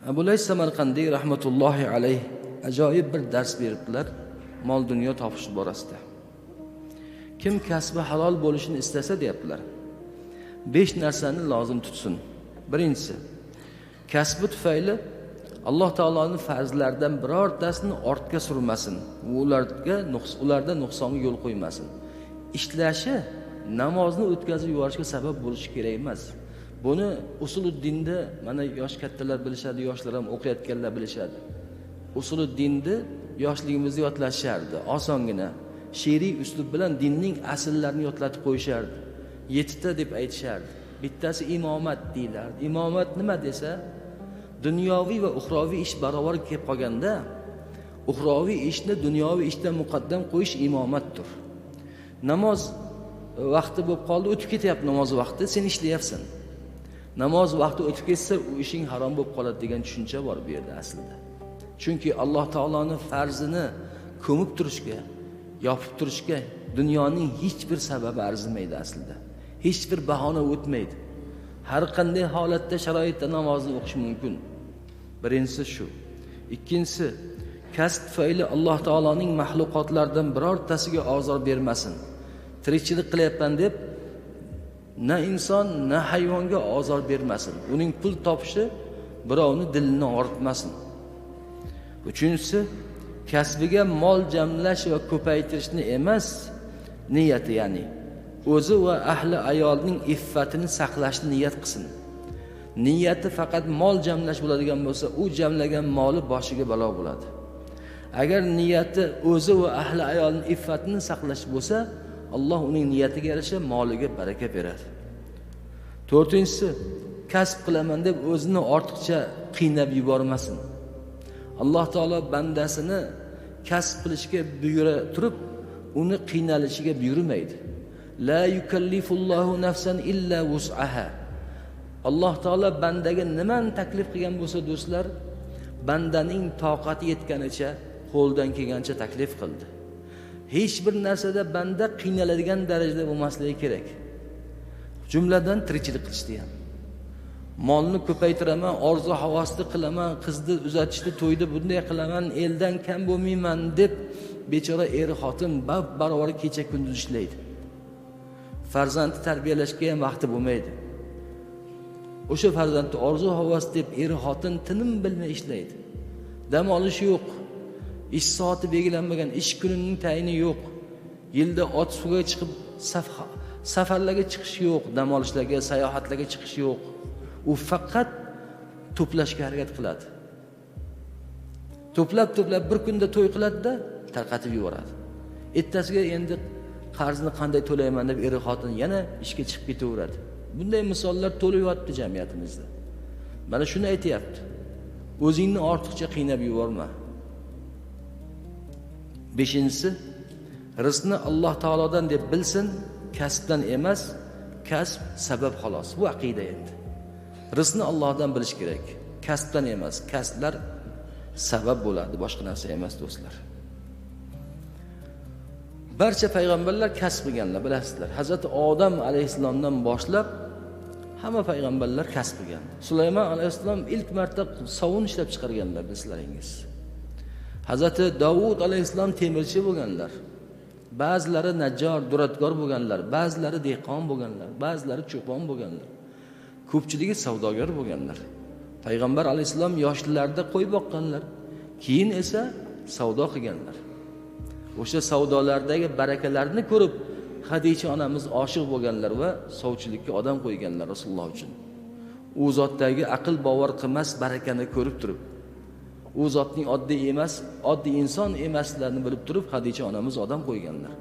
Abu Lays Samarqandiy rahmatullohi alayh ajoyib bir dars beribdilar mol dunyo topish borasida. Kim kasbi halol bo'lishini istasa deyaptilar. 5 narsani lozim tutsin. Birinchisi, kasbi tufayli Alloh taoloning farzlaridan birortasini ortga surmasin, ularda nuqsonga yo'l qo'ymasin. Ishlashi namozni o'tkazib yuborishga sabab bo'lishi kerak emas. Buni usuluddinda mana yosh kattalar bilishadi, yoshlar ham o'qiyotganlar bilishadi. Usuluddinni yoshligimizda yodlashardi, osongina she'riy uslub bilan dinning aslarini yodlatib qo'yishardi. 7 ta deb aytishardi. Bittasi imomat deylardi. Imomat nima desa, dunyoviy va uxroviy ish barobar kelib qolganda, uxroviy ishni dunyoviy ishdan muqaddam qo'yish imomatdir. Namoz vaqti bo'lib qoldi, o'tib ketyapti namoz vaqti, sen ishlayapsan. Namoz vaqti o'tib ketsa, u ishing harom bo'lib qoladi degan tushuncha bor bu yerda aslida. Chunki Alloh taoloning farzini ko'mib turishga, yopib turishga dunyoning hech bir sababi arzimaydi aslida. Hech bir bahona o'tmaydi. Har qanday holatda, sharoitda namozni o'qish mumkin. Birinchisi shu. Ikkinchisi, kasb tufayli Alloh taoloning mahluqotlaridan birortasiga ozor bermasin. Tirikchilik qilyapman deb na inson, na hayvonga ozor bermasin. Uning pul topishi birovni dilini og'ritmasin. Uchinchisi, kasbiga mol jamlash va ko'paytirishni emas, niyati, ya'ni o'zi va ahli ayolning iffatini saqlashni niyat qilsin. Niyati faqat mol jamlash bo'ladigan bo'lsa, u jamlagan moli boshiga balo bo'ladi. Agar niyati o'zi va ahli ayolning iffatini saqlash bo'lsa, Alloh uning niyatiga yarasha moliga baraka beradi. To'rtinchisi, kasb qilaman deb o'zini ortiqcha qiynab yubormasin. Alloh taolo bandasini kasb qilishga buyura turib, uni qiynalishiga buyurmaydi. La yukallifullohu nafsan illa wus'aha. Alloh taolo bandaga nimani taklif qilgan bo'lsa, do'stlar, bandaning toqati yetganicha, qo'ldan kelgancha taklif qildi. Hech bir narsada banda qiynaladigan darajada bo'lmasligi kerak. Jumladan tirikchilik qilishdi ham. Molni ko'paytiraman, orzu havosni qilaman, qizni uzatishni, to'yda bunday qilaman, eldan kam bo'lmayman deb bechora xotin barobar kecha kunduz ishlaydi. Farzandni tarbiyalashga ham vaqti bo'lmaydi. O'sha farzandni orzu havos deb xotin tinim bilmay ishlaydi. Dam olish yo'q. Ish soati belgilanmagan, ish kunining tayini yo'q. Yilda ot suvga chiqib safarlarga chiqish yo'q, dam olishlarga, sayohatlarga chiqish yo'q. U faqat to'plashga harakat qiladi. To'plab bir kunda to'y qiladi-da, tarqatib yuboradi. Ertasiga endi qarzni qanday to'layman deb xotin yana ishga chiqib ketaveradi. Bunday misollar to'lib yotibdi jamiyatimizda. Mana shuni aytayapti. O'zingni ortiqcha qiynab yuborma. 5-inchisi, rizqni Alloh taolodan deb bilsin, kasbdan emas, kasb sabab xolos. Bu aqida endi. Rizqni Allohdan bilish kerak, kasbdan emas. Kasblar sabab bo'ladi, boshqa narsa emas, do'stlar. Barcha payg'ambarlar kasb qilganlar, bilasizlar. Hazrat Odam alayhisalomdan boshlab hamma payg'ambarlar kasb qilgan. Sulaymon alayhisalom ilk marta sovun ishlab chiqarganlar, bilaslaringiz. Hazrat Davud alayhisalom temirchi bo'lganlar. Ba'zilari najjor, duradgor bo'lganlar, ba'zilari dehqon bo'lganlar, ba'zilari cho'pon bo'lganlar. Ko'pchiligi savdogar bo'lganlar. Payg'ambar alayhisalom yoshlarida qo'y boqqanlar, keyin esa savdo qilganlar. O'sha savdolardagi barakalarni ko'rib Xadicha onamiz oshiq bo'lganlar va sovchilikka odam qo'yganlar Rasululloh uchun. U zotdagi aql bovar qilmas barakani ko'rib turib, u zotning oddiy inson emaslarini bilib turib Xadicha onamiz odam qo'yganlar.